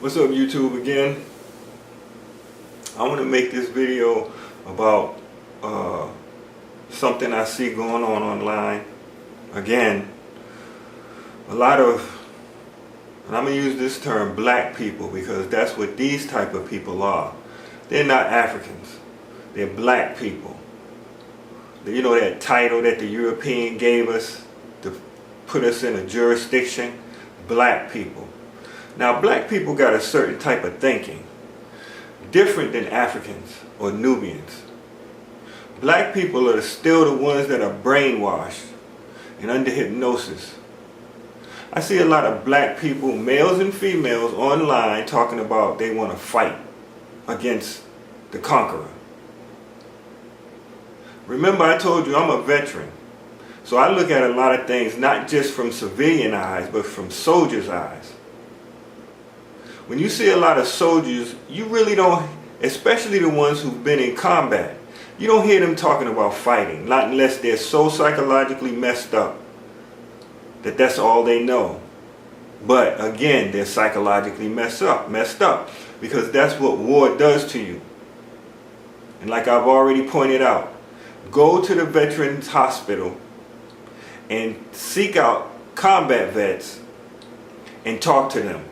What's up, YouTube? Again, I want to make this video about something I see going on online. Again, a lot of, and I'm going to use this term, black people, because that's what these type of people are. They're not Africans. They're black people. You know that title that the European gave us to put us in a jurisdiction? Black people. Now, black people got a certain type of thinking, different than Africans or Nubians. Black people are still the ones that are brainwashed and under hypnosis. I see a lot of black people, males and females, online talking about they want to fight against the conqueror. Remember, I told you I'm a veteran. So I look at a lot of things not just from civilian eyes, but from soldiers' eyes. When you see a lot of soldiers, you really don't, especially the ones who've been in combat, you don't hear them talking about fighting, not unless they're so psychologically messed up that that's all they know. But again, they're psychologically messed up, because that's what war does to you. And like I've already pointed out, go to the Veterans Hospital and seek out combat vets and talk to them.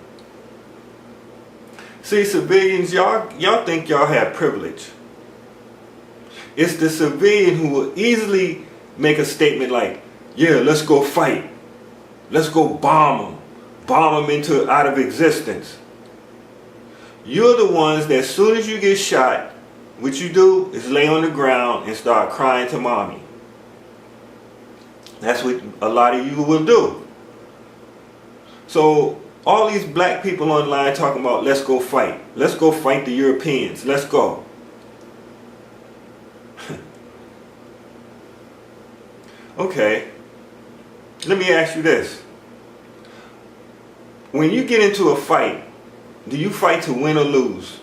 See, civilians, y'all think y'all have privilege. It's the civilian who will easily make a statement like, yeah, let's go fight. Let's go bomb them out of existence. You're the ones that as soon as you get shot, what you do is lay on the ground and start crying to mommy. That's what a lot of you will do. So all these black people online talking about let's go fight. Let's go fight the Europeans. Let's go. Okay. Let me ask you this. When you get into a fight, do you fight to win or lose?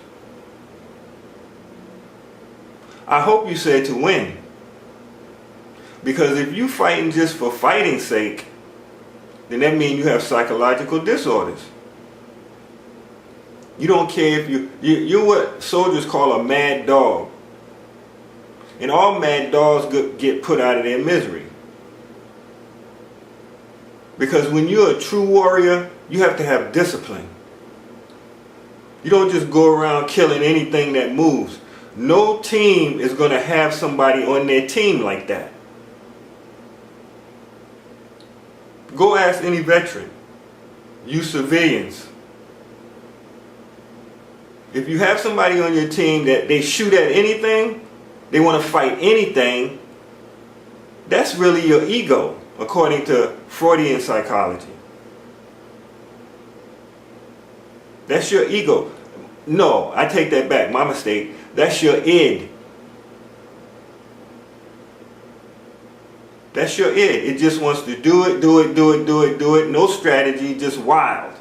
I hope you said to win. Because if you fighting just for fighting's sake, then that means you have psychological disorders. You don't care if you're what soldiers call a mad dog. And all mad dogs get put out of their misery. Because when you're a true warrior, you have to have discipline. You don't just go around killing anything that moves. No team is going to have somebody on their team like that. Go ask any veteran, you civilians. If you have somebody on your team that they shoot at anything, they want to fight anything, that's really your ego, according to Freudian psychology. That's your ego. No, I take that back, my mistake. That's your id. That's your id. It just wants to do it, no strategy, just wild.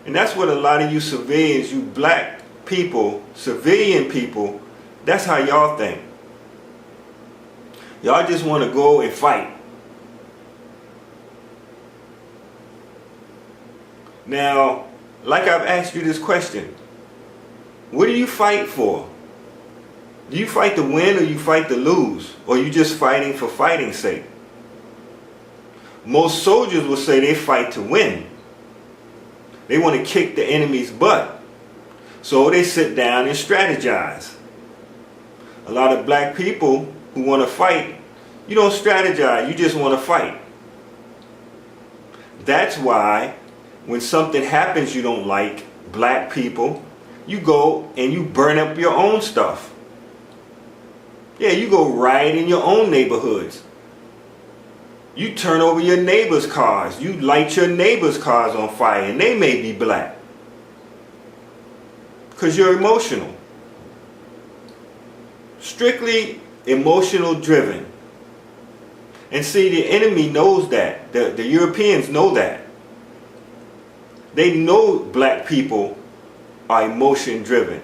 And that's what a lot of you civilians, you black people, civilian people, that's how y'all think. Y'all just want to go and fight. Now, like I've asked you this question, what do you fight for? Do you fight to win or you fight to lose? Or are you just fighting for fighting's sake? Most soldiers will say they fight to win. They want to kick the enemy's butt. So they sit down and strategize. A lot of black people who want to fight, you don't strategize, you just want to fight. That's why when something happens you don't like, black people, you go and you burn up your own stuff. Yeah, you go riot in your own neighborhoods. You turn over your neighbor's cars. You light your neighbor's cars on fire, and they may be black. Because you're emotional. Strictly emotional driven. And see, the enemy knows that. The Europeans know that. They know black people are emotion driven.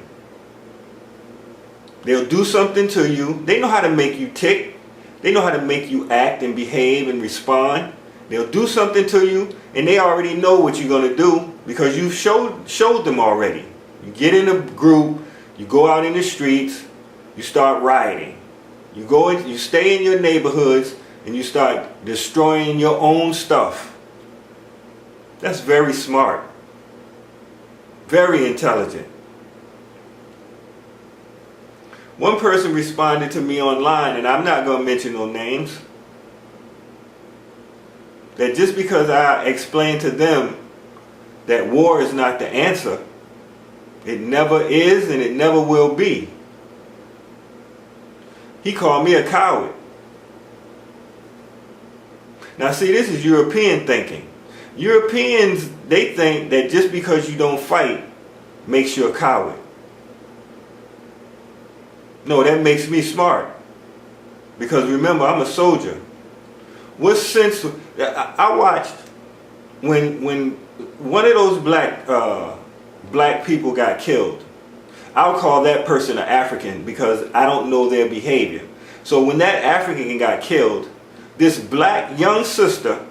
They'll do something to you. They know how to make you tick. They know how to make you act and behave and respond. They'll do something to you and they already know what you're going to do because you've showed them already. You get in a group, you go out in the streets, you start rioting. You stay in your neighborhoods and you start destroying your own stuff. That's very smart. Very intelligent. One person responded to me online, and I'm not going to mention no names, that just because I explained to them that war is not the answer, it never is and it never will be, he called me a coward. Now see, this is European thinking. Europeans, they think that just because you don't fight makes you a coward. No, that makes me smart. Because remember, I'm a soldier. What sense... I watched when one of those black people got killed. I'll call that person an African because I don't know their behavior. So when that African got killed, this black young sister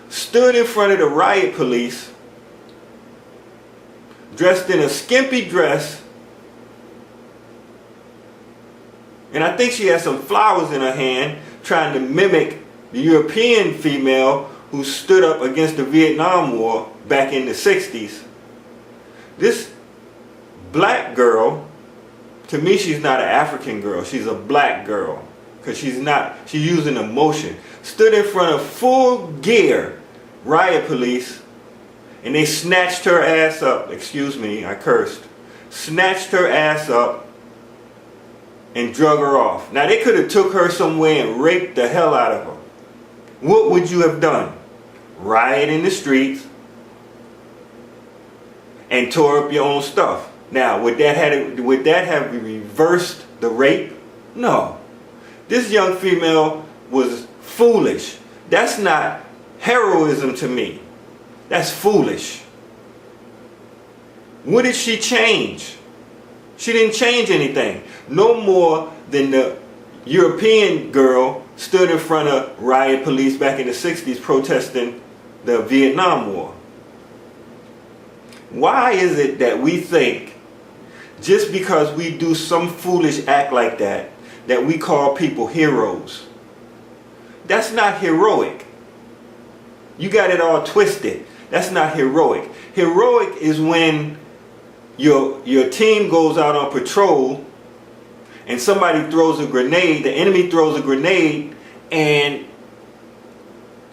stood in front of the riot police, dressed in a skimpy dress, and I think she had some flowers in her hand, trying to mimic the European female who stood up against the Vietnam War back in the 60s. This black girl, to me, she's not an African girl, she's a black girl. Because she's using emotion. Stood in front of full gear riot police, and they snatched her ass up. Excuse me, I cursed. Snatched her ass up and drug her off. Now they could have took her somewhere and raped the hell out of her. What would you have done? Riot in the streets and tore up your own stuff. Now, would that have reversed the rape? No. This young female was foolish. That's not heroism to me. That's foolish. What did she change? She didn't change anything. No more than the European girl stood in front of riot police back in the 60s protesting the Vietnam War. Why is it that we think just because we do some foolish act like that, that we call people heroes? That's not heroic. You got it all twisted. That's not heroic. Heroic is when your team goes out on patrol and somebody throws a grenade, the enemy throws a grenade, and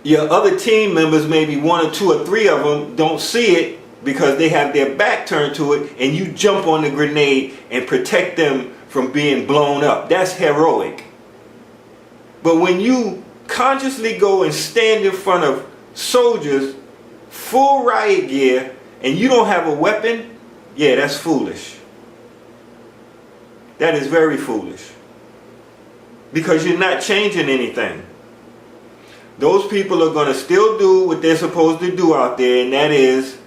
your other team members, maybe 1 or 2 or 3 of them, don't see it because they have their back turned to it, and you jump on the grenade and protect them from being blown up. That's heroic. But when you consciously go and stand in front of soldiers, full riot gear, and you don't have a weapon, yeah, that's foolish. That is very foolish. Because you're not changing anything. Those people are going to still do what they're supposed to do out there, and that is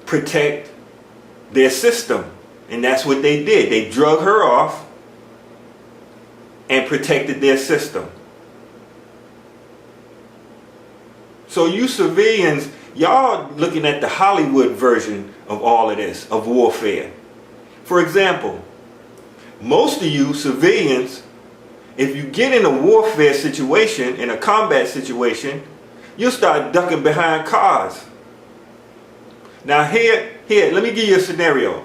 protect their system. And that's what they did. They drug her off and protected their system. So you civilians, y'all looking at the Hollywood version of all of this, of warfare. For example, most of you civilians, if you get in a warfare situation, in a combat situation, you'll start ducking behind cars. Now here, let me give you a scenario.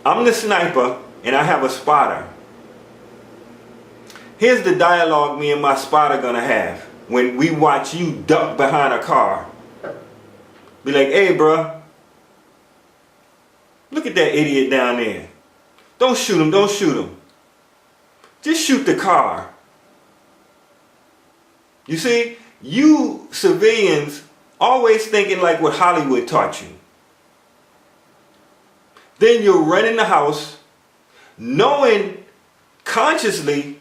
I'm the sniper and I have a spotter. Here's the dialogue me and my spotter gonna have when we watch you duck behind a car. Be like, hey bruh, look at that idiot down there. Don't shoot him, don't shoot him. Just shoot the car. You see, you civilians always thinking like what Hollywood taught you. Then you'll run in the house knowing consciously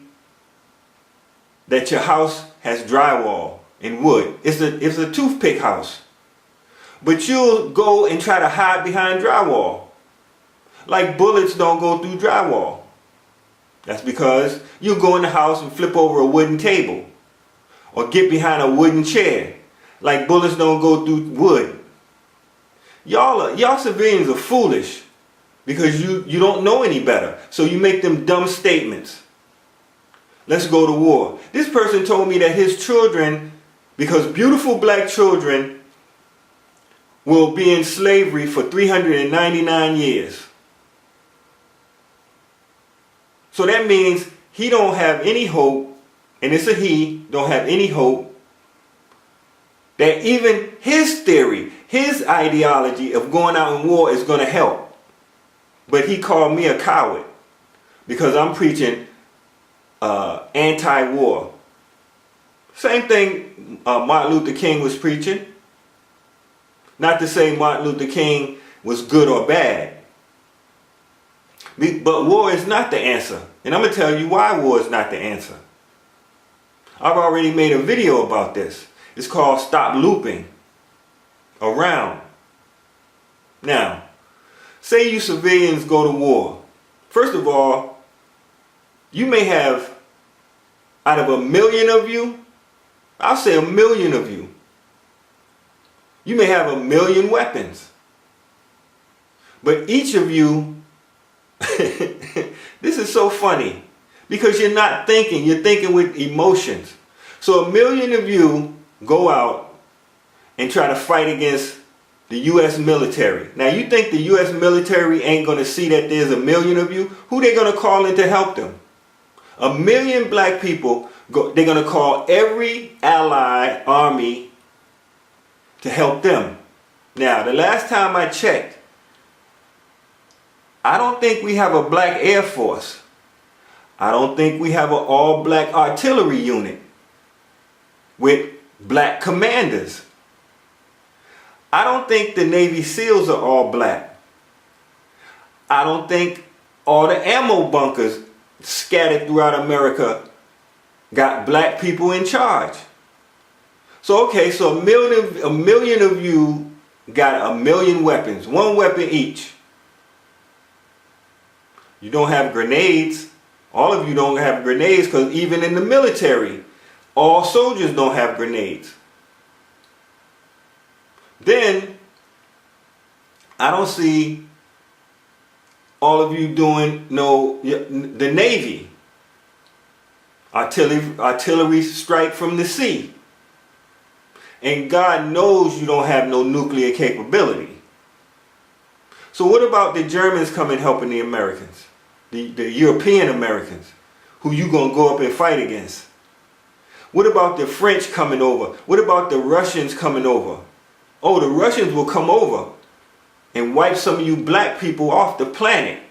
that your house has drywall and wood. It's a toothpick house. But you'll go and try to hide behind drywall. Like bullets don't go through drywall. That's because you go in the house and flip over a wooden table or get behind a wooden chair. like bullets don't go through wood. Y'all civilians are foolish because you don't know any better. So you make them dumb statements. Let's go to war. This person told me that his children, because beautiful black children will be in slavery for 399 years. So that means he don't have any hope, and it's a he, don't have any hope, that even his theory, his ideology of going out in war is going to help. But he called me a coward because I'm preaching anti-war. Same thing Martin Luther King was preaching. Not to say Martin Luther King was good or bad. But war is not the answer. And I'm going to tell you why war is not the answer. I've already made a video about this. It's called Stop Looping Around. Now, say you civilians go to war. First of all, you may have, out of 1 million of you, I'll say 1 million of you, you may have 1 million weapons. But each of you, this is so funny, because you're not thinking, you're thinking with emotions. So 1 million of you go out and try to fight against the U.S. military. Now you think the U.S. military ain't going to see that there's 1 million of you? Who they going to call in to help them? 1 million black people, they're going to call every ally army to help them. Now, the last time I checked, I don't think we have a black Air Force. I don't think we have an all-black artillery unit with black commanders. I don't think the Navy SEALs are all black. I don't think all the ammo bunkers scattered throughout America got black people in charge. So okay, so 1 million of you got 1 million weapons, 1 weapon each. You don't have grenades. All of you don't have grenades, because even in the military, all soldiers don't have grenades. Then, I don't see all of you doing the Navy. Artillery strike from the sea. And God knows you don't have no nuclear capability. So what about the Germans coming helping the Americans? The European Americans, who you gonna go up and fight against? What about the French coming over? What about the Russians coming over? Oh, the Russians will come over and wipe some of you black people off the planet.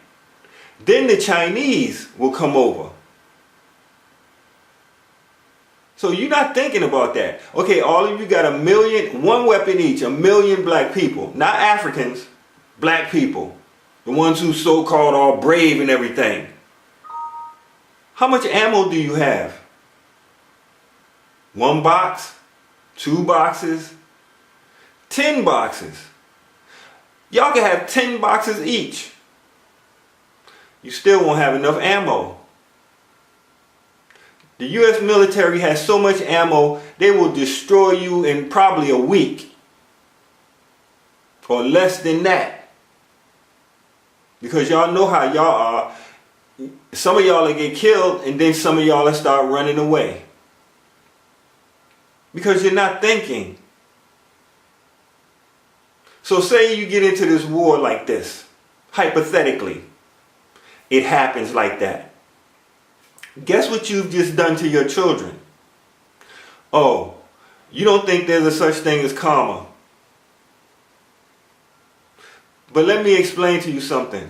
Then the Chinese will come over. So you're not thinking about that. Okay, all of you got 1 million, 1 weapon each, 1 million black people. Not Africans, black people. The ones who so-called all brave and everything. How much ammo do you have? 1 box? 2 boxes? 10 boxes? Y'all can have 10 boxes each. You still won't have enough ammo. The U.S. military has so much ammo, they will destroy you in probably a week. Or less than that. Because y'all know how y'all are. Some of y'all will get killed, and then some of y'all will start running away. Because you're not thinking. So say you get into this war like this. Hypothetically. It happens like that. Guess what you've just done to your children? Oh, you don't think there's a such thing as karma. But let me explain to you something.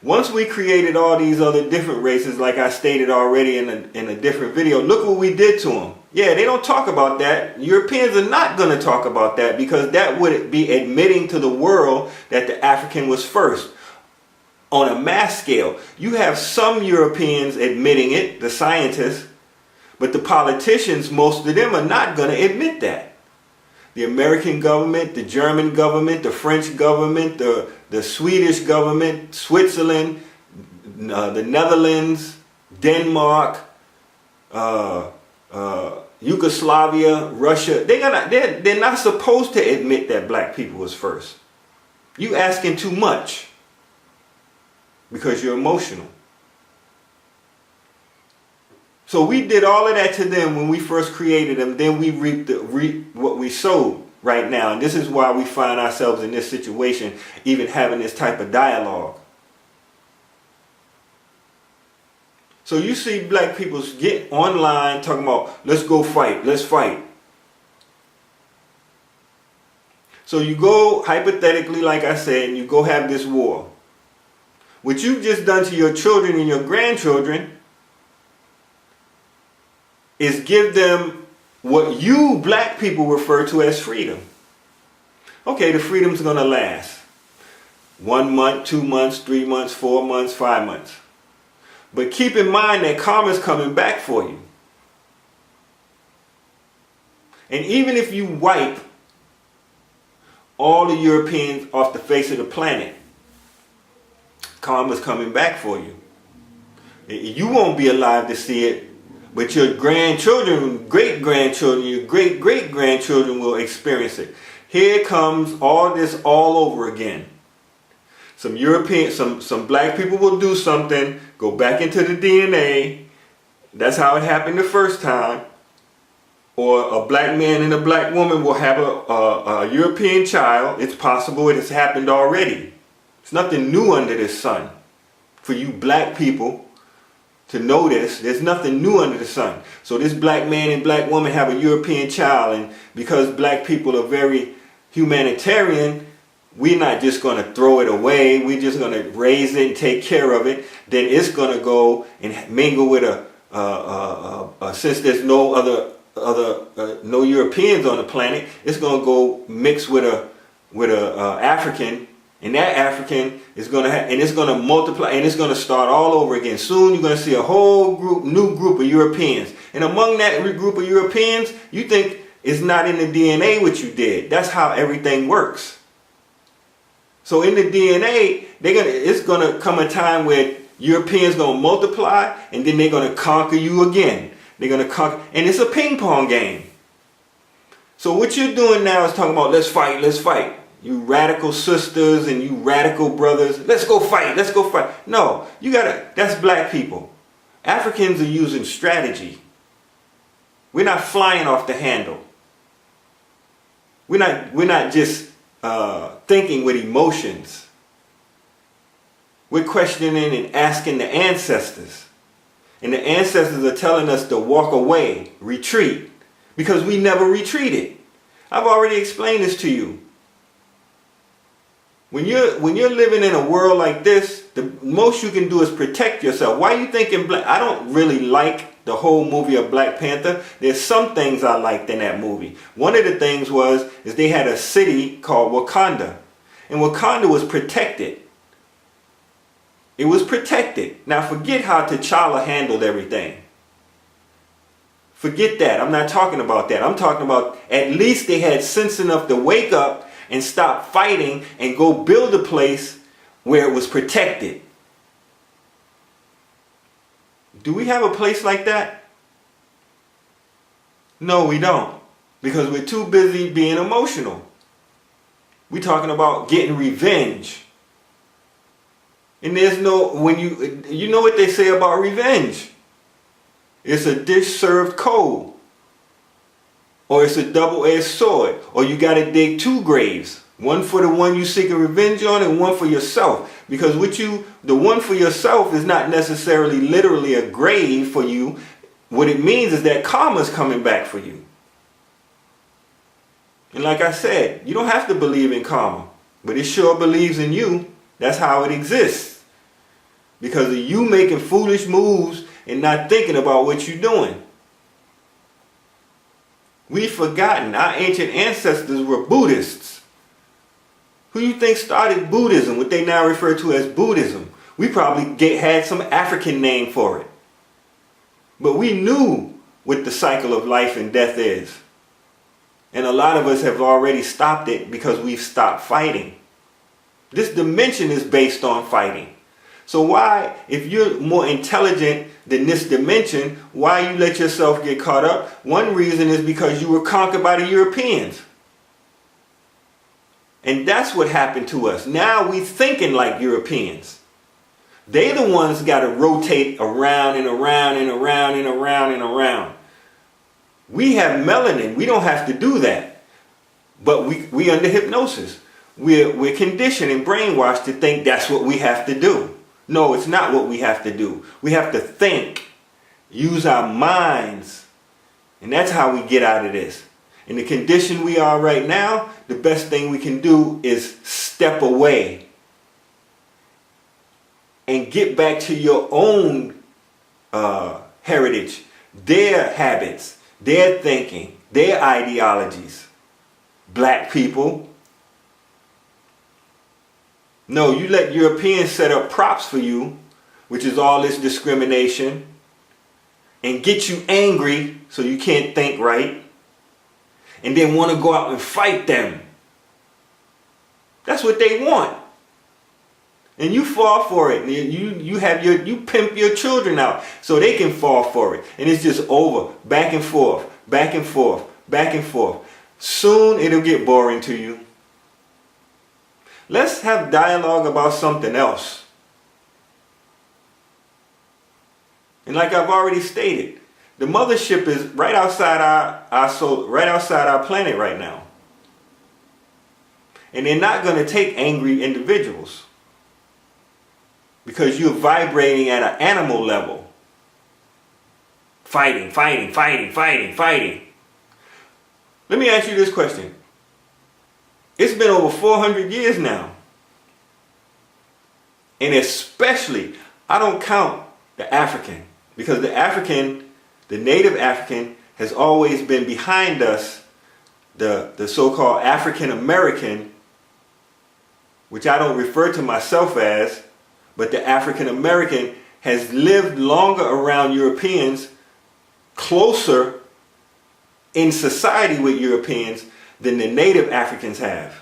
Once we created all these other different races, like I stated already in a different video, look what we did to them. Yeah, they don't talk about that. Europeans are not going to talk about that, because that would be admitting to the world that the African was first. On a mass scale, you have some Europeans admitting it, the scientists, but the politicians, most of them are not going to admit that. The American government, the German government, the French government, the Swedish government, Switzerland, the Netherlands, Denmark, Yugoslavia, Russia, they're not supposed to admit that black people was first. You asking too much because you're emotional. So we did all of that to them when we first created them. Then we reaped what we sowed right now. And this is why we find ourselves in this situation, even having this type of dialogue. So you see black people get online talking about, let's go fight, let's fight. So you go, hypothetically, like I said, and you go have this war. What you've just done to your children and your grandchildren is give them what you black people refer to as freedom. Okay, the freedom's going to last 1 month, 2 months, 3 months, 4 months, 5 months. But keep in mind that karma's coming back for you. And even if you wipe all the Europeans off the face of the planet, karma's coming back for you. You won't be alive to see it, but your grandchildren, great-grandchildren, your great-great-grandchildren will experience it. Here comes all this all over again. Some black people will do something, go back into the DNA. That's how it happened the first time. Or a black man and a black woman will have a European child. It's possible it has happened already. It's nothing new under the sun. For you black people to know this, there's nothing new under the sun. So this black man and black woman have a European child, and because black people are very humanitarian, we're not just going to throw it away. We're just going to raise it and take care of it. Then it's going to go and mingle with since there's no no Europeans on the planet, it's going to go mix with a African. And that African is going to and it's going to multiply, and it's going to start all over again. Soon you're going to see a whole new group of Europeans. And among that group of Europeans, you think it's not in the DNA what you did. That's how everything works. So in the DNA, it's going to come a time where Europeans going to multiply, and then they're going to conquer you again. They're going to conquer, and it's a ping pong game. So what you're doing now is talking about, let's fight, let's fight. You radical sisters and you radical brothers, let's go fight, let's go fight. No, that's black people. Africans are using strategy. We're not flying off the handle. We're not just thinking with emotions. We're questioning and asking the ancestors. And the ancestors are telling us to walk away, retreat, because we never retreated. I've already explained this to you. When you're living in a world like this, the most you can do is protect yourself. Why are you thinking black? I don't really like the whole movie of Black Panther. There's some things I liked in that movie. One of the things is they had a city called Wakanda. And Wakanda was protected. It was protected. Now forget how T'Challa handled everything. Forget that. I'm not talking about that. I'm talking about at least they had sense enough to wake up and stop fighting and go build a place where it was protected. Do we have a place like that? No, we don't. Because we're too busy being emotional. We're talking about getting revenge. And there's no, you know what they say about revenge. It's a dish served cold. Or it's a double-edged sword. Or you got to dig 2 graves. One for the one you seeking revenge on, and one for yourself. Because the one for yourself is not necessarily literally a grave for you. What it means is that karma's coming back for you. And like I said, you don't have to believe in karma. But it sure believes in you. That's how it exists. Because of you making foolish moves and not thinking about what you're doing. We've forgotten our ancient ancestors were Buddhists. Who you think started Buddhism, what they now refer to as Buddhism? We probably had some African name for it. But we knew what the cycle of life and death is. And a lot of us have already stopped it because we've stopped fighting. This dimension is based on fighting. So why, if you're more intelligent than this dimension, why you let yourself get caught up? One reason is because you were conquered by the Europeans. And that's what happened to us. Now we thinking like Europeans. They the ones got to rotate around and around and around and around and around. We have melanin. We don't have to do that. But we under hypnosis. We're conditioned and brainwashed to think that's what we have to do. No, it's not what we have to do. We have to think, use our minds, and that's how we get out of this. In the condition we are right now, the best thing we can do is step away and get back to your own heritage, their habits, their thinking, their ideologies. Black people. No, you let Europeans set up props for you, which is all this discrimination, and get you angry so you can't think right, and then want to go out and fight them. That's what they want. And you fall for it. You pimp your children out so they can fall for it. And it's just over. Back and forth, back and forth, back and forth. Soon it'll get boring to you. Let's have dialogue about something else. And like I've already stated, the mothership is right outside our planet right now. And they're not going to take angry individuals, because you're vibrating at an animal level. Fighting, fighting, fighting, fighting, fighting. Let me ask you this question. It's been over 400 years now. And especially, I don't count the African, because the native African has always been behind us, the so-called African American, which I don't refer to myself as, but the African American has lived longer around Europeans, closer in society with Europeans than the native Africans have.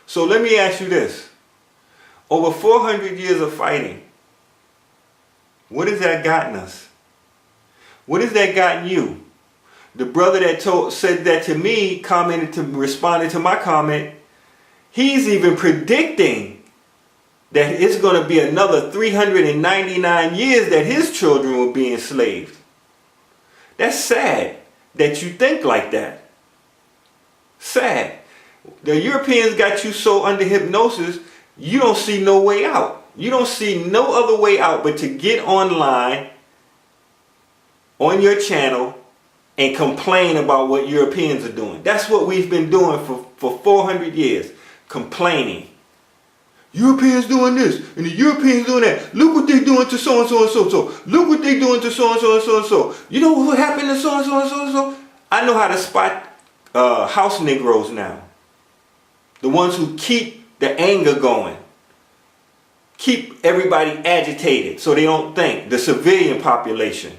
So let me ask you this. Over 400 years of fighting, what has that gotten us? What has that gotten you? The brother that said that to me, responded to my comment, he's even predicting that it's going to be another 399 years that his children will be enslaved. That's sad that you think like that. Sad. The Europeans got you so under hypnosis, you don't see no way out. You don't see no other way out but to get online on your channel and complain about what Europeans are doing. That's what we've been doing for 400 years. Complaining. Europeans doing this and the Europeans doing that. Look what they're doing to so and so and so and so. Look what they're doing to so and so and so and so. You know what happened to so and so and so and so? I know how to spot house Negroes now. The ones who keep the anger going. Keep everybody agitated so they don't think. The civilian population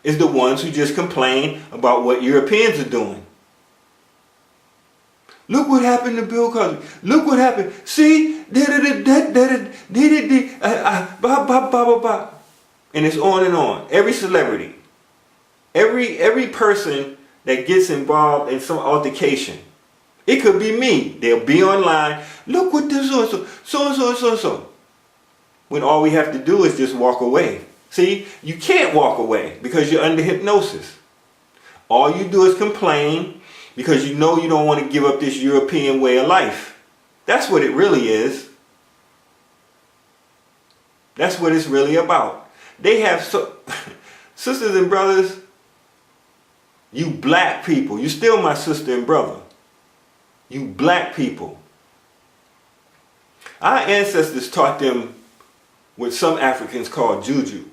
is the ones who just complain about what Europeans are doing. Look what happened to Bill Cosby. Look what happened. See? And it's on and on. Every celebrity. Every person that gets involved in some altercation. It could be me. They'll be online. Look what this so and so. When all we have to do is just walk away. See? You can't walk away because you're under hypnosis. All you do is complain because you know you don't want to give up this European way of life. That's what it really is. That's what it's really about. They have sisters and brothers, you black people, you're still my sister and brother. You black people. Our ancestors taught them what some Africans call juju.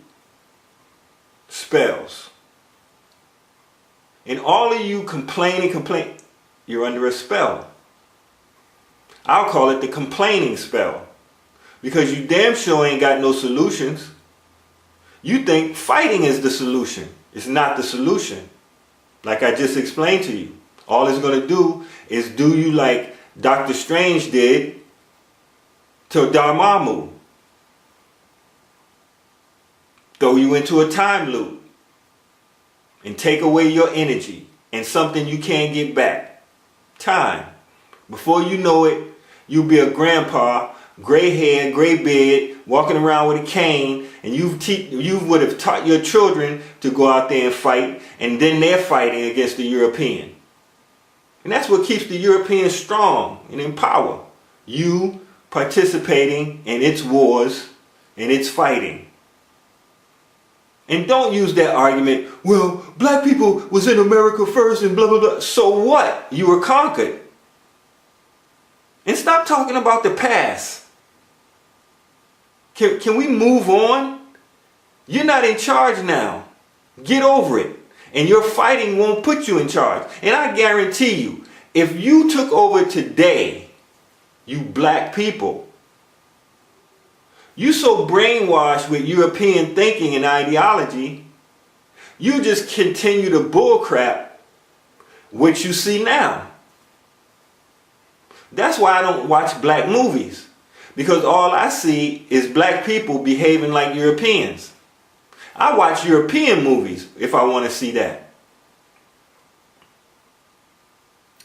Spells. And all of you complain, you're under a spell. I'll call it the complaining spell. Because you damn sure ain't got no solutions. You think fighting is the solution. It's not the solution. Like I just explained to you. All it's going to do is do you like Dr. Strange did to Dormammu. Throw you into a time loop and take away your energy and something you can't get back. Time. Before you know it, you'll be a grandpa, gray hair, gray beard, walking around with a cane, and you would have taught your children to go out there and fight, and then they're fighting against the European. And that's what keeps the Europeans strong and in power. You participating in its wars and its fighting. And don't use that argument, well, black people was in America first and blah, blah, blah. So what? You were conquered. And stop talking about the past. Can we move on? You're not in charge now. Get over it. And your fighting won't put you in charge. And I guarantee you, if you took over today, you black people, you so brainwashed with European thinking and ideology, you just continue to bullcrap what you see now. That's why I don't watch black movies. Because all I see is black people behaving like Europeans. I watch European movies if I want to see that.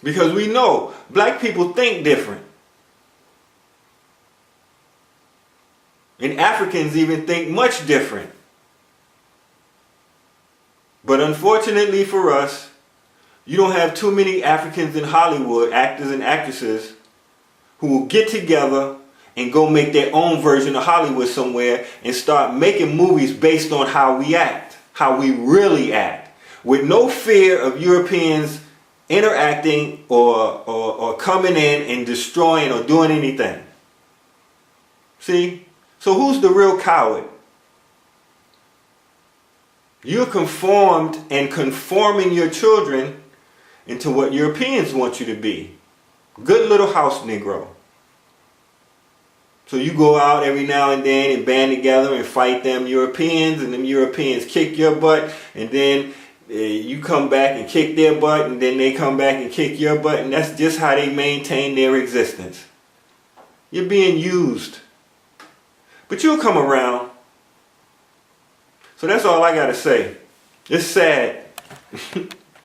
Because we know black people think different. And Africans even think much different. But unfortunately for us, you don't have too many Africans in Hollywood, actors and actresses, who will get together and go make their own version of Hollywood somewhere and start making movies based on how we act, how we really act, with no fear of Europeans interacting or coming in and destroying or doing anything. See? So who's the real coward? You're conformed and conforming your children into what Europeans want you to be. Good little house Negro. So you go out every now and then and band together and fight them Europeans, and them Europeans kick your butt, and then you come back and kick their butt, and then they come back and kick your butt, and that's just how they maintain their existence. You're being used. But you'll come around. So that's all I got to say. It's sad.